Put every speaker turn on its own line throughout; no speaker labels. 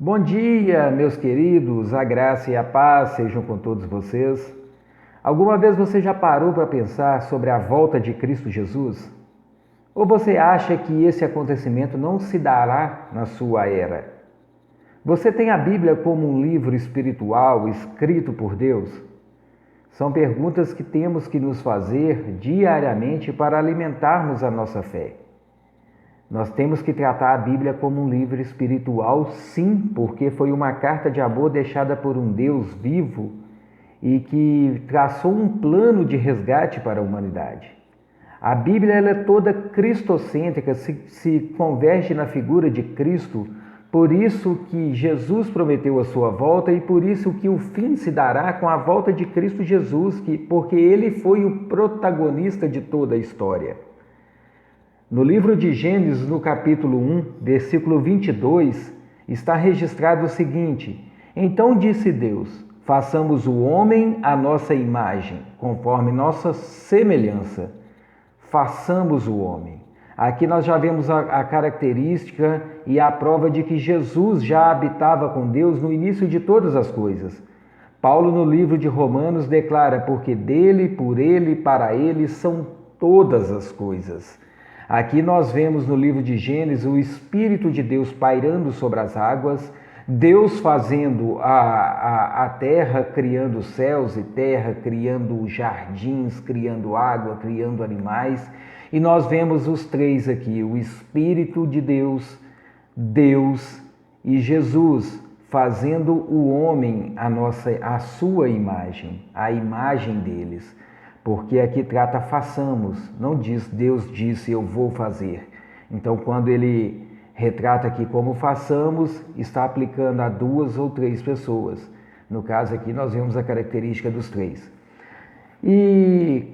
Bom dia, meus queridos, a graça e a paz sejam com todos vocês. Alguma vez você já parou para pensar sobre a volta de Cristo Jesus? Ou você acha que esse acontecimento não se dará na sua era? Você tem a Bíblia como um livro espiritual escrito por Deus? São perguntas que temos que nos fazer diariamente para alimentarmos a nossa fé. Nós temos que tratar a Bíblia como um livro espiritual, sim, porque foi uma carta de amor deixada por um Deus vivo e que traçou um plano de resgate para a humanidade. A Bíblia ela é toda cristocêntrica, se converge na figura de Cristo, por isso que Jesus prometeu a sua volta e por isso que o fim se dará com a volta de Cristo Jesus, porque ele foi o protagonista de toda a história. No livro de Gênesis, no capítulo 1, versículo 22, está registrado o seguinte: Então disse Deus, façamos o homem à nossa imagem, conforme nossa semelhança. Façamos o homem. Aqui nós já vemos a característica e a prova de que Jesus já habitava com Deus no início de todas as coisas. Paulo, no livro de Romanos, declara, porque dele, por ele, para ele são todas as coisas. Aqui nós vemos no livro de Gênesis o Espírito de Deus pairando sobre as águas, Deus fazendo a terra, criando céus e terra, criando jardins, criando água, criando animais. E nós vemos os três aqui, o Espírito de Deus, Deus e Jesus, fazendo o homem a sua imagem, a imagem deles. Porque aqui trata façamos, não diz Deus disse eu vou fazer. Então quando ele retrata aqui como façamos, está aplicando a duas ou três pessoas. No caso aqui nós vemos a característica dos três. E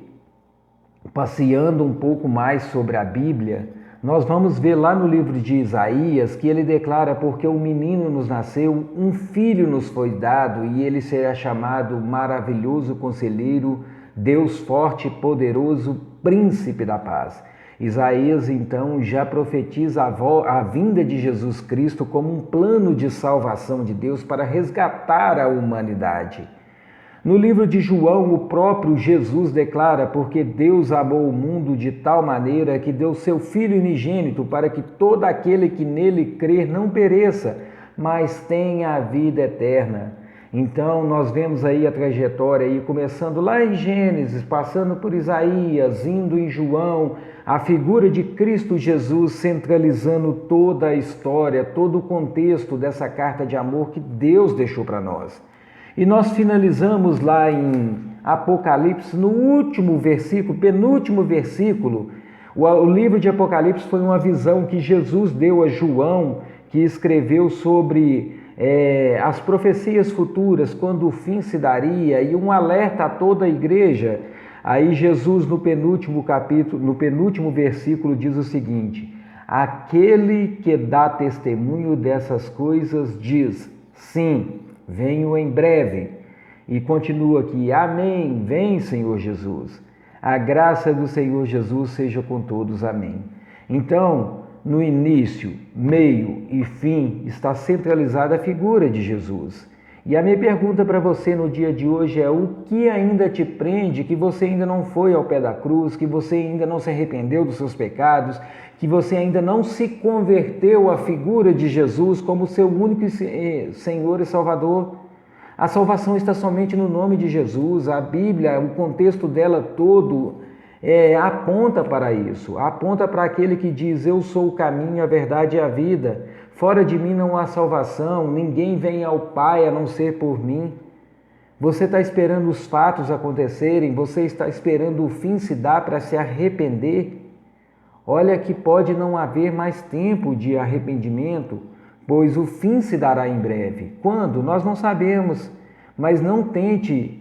passeando um pouco mais sobre a Bíblia, nós vamos ver lá no livro de Isaías que ele declara, porque um menino nos nasceu, um filho nos foi dado e ele será chamado maravilhoso conselheiro, Deus forte e poderoso, príncipe da paz. Isaías então já profetiza a vinda de Jesus Cristo como um plano de salvação de Deus para resgatar a humanidade. No livro de João, o próprio Jesus declara, porque Deus amou o mundo de tal maneira que deu seu Filho unigênito para que todo aquele que nele crer não pereça, mas tenha a vida eterna. Então nós vemos aí a trajetória aí, começando lá em Gênesis, passando por Isaías, indo em João, a figura de Cristo Jesus centralizando toda a história, todo o contexto dessa carta de amor que Deus deixou para nós. E nós finalizamos lá em Apocalipse, no último versículo, penúltimo versículo. O livro de Apocalipse foi uma visão que Jesus deu a João, que escreveu sobre as profecias futuras, quando o fim se daria, e um alerta a toda a igreja. Aí Jesus, no penúltimo capítulo, no penúltimo versículo, diz o seguinte: aquele que dá testemunho dessas coisas diz, sim, venho em breve. E continua aqui, amém, vem Senhor Jesus. A graça do Senhor Jesus seja com todos, amém. Então, no início, meio e fim está centralizada a figura de Jesus. E a minha pergunta para você no dia de hoje é: o que ainda te prende, que você ainda não foi ao pé da cruz, que você ainda não se arrependeu dos seus pecados, que você ainda não se converteu à figura de Jesus como seu único Senhor e Salvador? A salvação está somente no nome de Jesus. A Bíblia, o contexto dela todo, aponta para isso, aponta para aquele que diz, eu sou o caminho, a verdade e a vida, fora de mim não há salvação, ninguém vem ao Pai a não ser por mim. Você está esperando os fatos acontecerem, você está esperando o fim se dar para se arrepender? Olha que pode não haver mais tempo de arrependimento, pois o fim se dará em breve. Quando? Nós não sabemos, mas não tente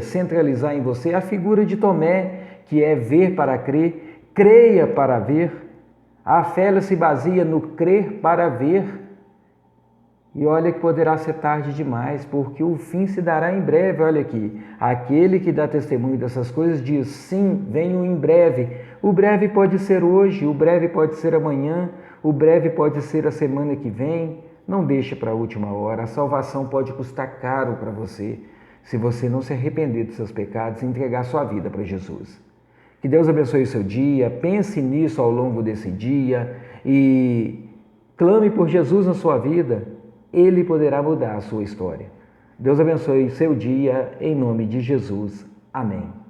centralizar em você a figura de Tomé, que é ver para crer, creia para ver. A fé se baseia no crer para ver. E olha que poderá ser tarde demais, porque o fim se dará em breve. Olha aqui, aquele que dá testemunho dessas coisas diz, sim, venho em breve. O breve pode ser hoje, o breve pode ser amanhã, o breve pode ser a semana que vem, Não deixe para a última hora. A salvação pode custar caro para você se você não se arrepender dos seus pecados e entregar sua vida para Jesus. Que Deus abençoe o seu dia. Pense nisso ao longo desse dia e clame por Jesus na sua vida. Ele poderá mudar a sua história. Deus abençoe o seu dia, em nome de Jesus. Amém.